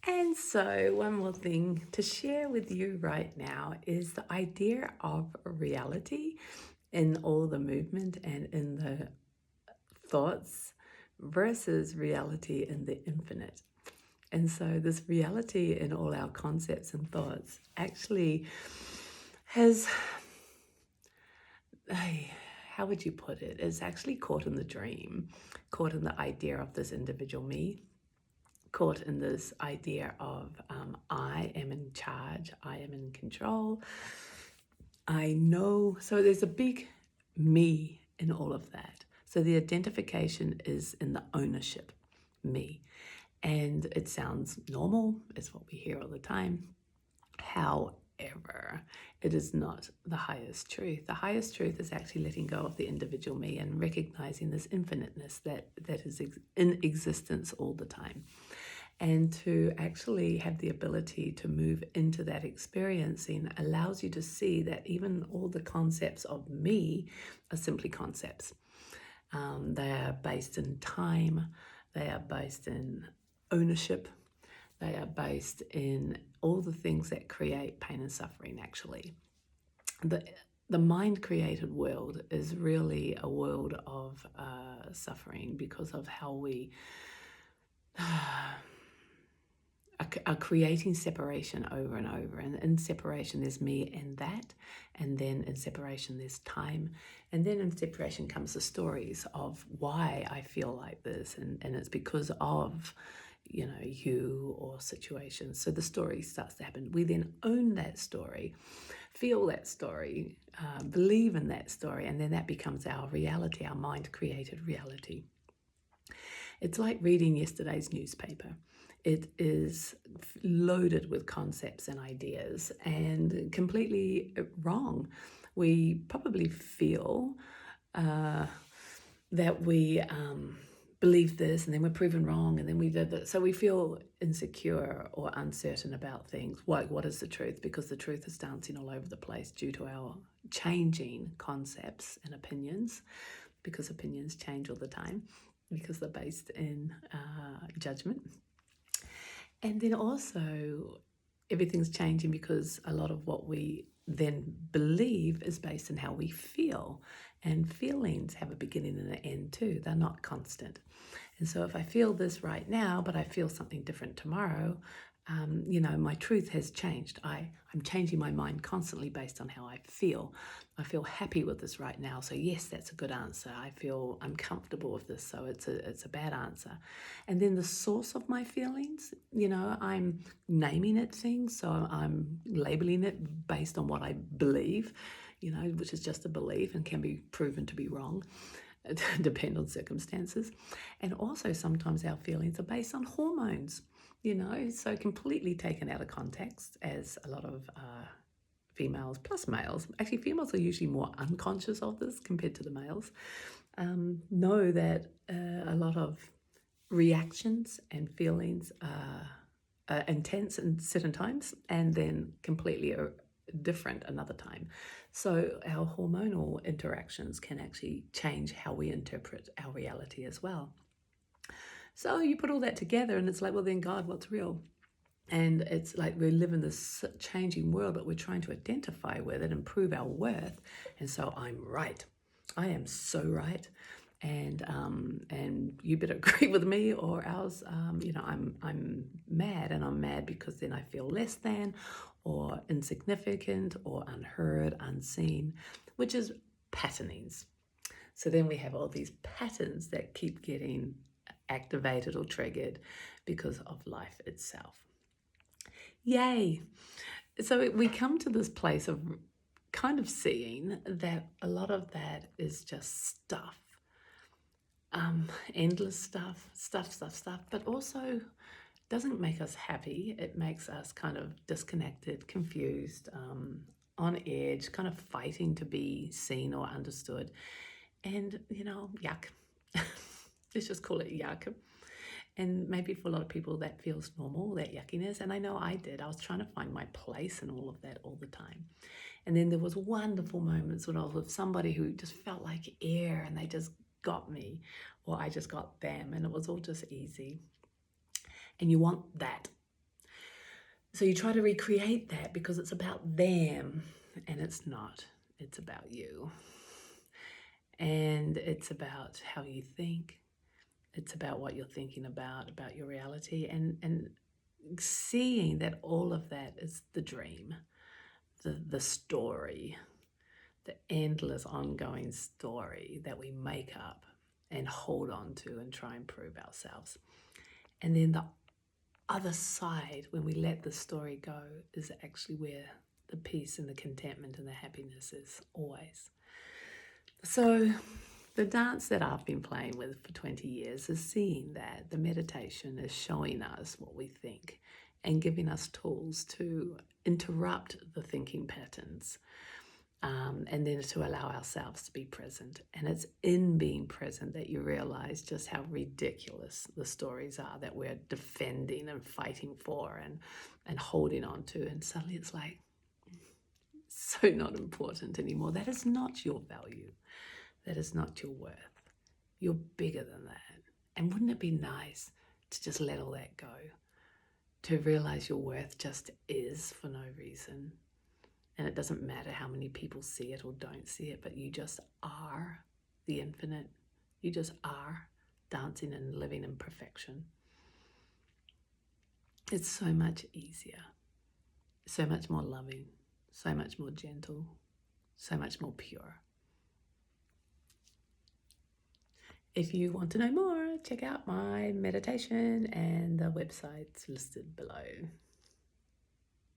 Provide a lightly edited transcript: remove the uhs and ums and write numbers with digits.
And so, one more thing to share with you right now is the idea of reality in all the movement and in the thoughts versus reality in the infinite. And so, this reality in all our concepts and thoughts actually has, how would you put it? It's actually caught in the dream, caught in the idea of this individual me, caught in this idea of I am in charge, I am in control, I know. So there's a big me in all of that. So the identification is in the ownership, me. And it sounds normal, it's what we hear all the time. However, it is not the highest truth. The highest truth is actually letting go of the individual me and recognizing this infiniteness that is in existence all the time. And to actually have the ability to move into that experiencing allows you to see that even all the concepts of me are simply concepts. They are based in time, they are based in ownership, they are based in all the things that create pain and suffering, actually. The mind-created world is really a world of suffering because of how we are creating separation over and over. And in separation, there's me and that. And then in separation, there's time. And then in separation comes the stories of why I feel like this. And it's because of, you or situations. So the story starts to happen. We then own that story, feel that story, believe in that story. And then that becomes our reality, our mind-created reality. It's like reading yesterday's newspaper. It is loaded with concepts and ideas and completely wrong. We probably feel that we believe this and then we're proven wrong and then we did that. So we feel insecure or uncertain about things. What is the truth? Because the truth is dancing all over the place due to our changing concepts and opinions, because opinions change all the time, because they're based in judgment. And then also everything's changing because a lot of what we then believe is based in how we feel. And feelings have a beginning and an end too. They're not constant. And so if I feel this right now, but I feel something different tomorrow, my truth has changed. I'm changing my mind constantly based on how I feel. I feel happy with this right now, so yes, that's a good answer. I feel I'm comfortable with this, so it's a bad answer. And then the source of my feelings, I'm naming it things, so I'm labeling it based on what I believe, which is just a belief and can be proven to be wrong. Depend on circumstances. And also sometimes our feelings are based on hormones, so completely taken out of context, as a lot of females plus males, actually females are usually more unconscious of this compared to the males, know that a lot of reactions and feelings are intense in certain times and then completely different another time. So our hormonal interactions can actually change how we interpret our reality as well. So you put all that together and it's like, well, then God, what's real? And it's like we live in this changing world, but we're trying to identify with it and prove our worth. And so I'm right. I am so right. And you better agree with me or else, I'm mad, and I'm mad because then I feel less than or insignificant or unheard, unseen, which is patternings. So then we have all these patterns that keep getting activated or triggered because of life itself. Yay! So we come to this place of kind of seeing that a lot of that is just stuff. Endless stuff, but also doesn't make us happy. It makes us kind of disconnected, confused, on edge, kind of fighting to be seen or understood. And, yuck. Let's just call it yuck. And maybe for a lot of people that feels normal, that yuckiness. And I know I did. I was trying to find my place in all of that all the time. And then there was wonderful moments when I was with somebody who just felt like air and they just got me, or I just got them, and it was all just easy. And you want that. So you try to recreate that because it's about them, and it's not. It's about you. And it's about how you think. It's about what you're thinking about your reality, and seeing that all of that is the dream, the story, the endless ongoing story that we make up and hold on to and try and prove ourselves. And then the other side, when we let the story go, is actually where the peace and the contentment and the happiness is always. So the dance that I've been playing with for 20 years is seeing that the meditation is showing us what we think and giving us tools to interrupt the thinking patterns, and then to allow ourselves to be present. And it's in being present that you realize just how ridiculous the stories are that we're defending and fighting for and holding on to. And suddenly it's like, so not important anymore. That is not your value. That is not your worth. You're bigger than that. And wouldn't it be nice to just let all that go? To realize your worth just is for no reason. And it doesn't matter how many people see it or don't see it, but you just are the infinite. You just are dancing and living in perfection. It's so much easier, so much more loving, so much more gentle, so much more pure. If you want to know more, check out my meditation, and the website's listed below.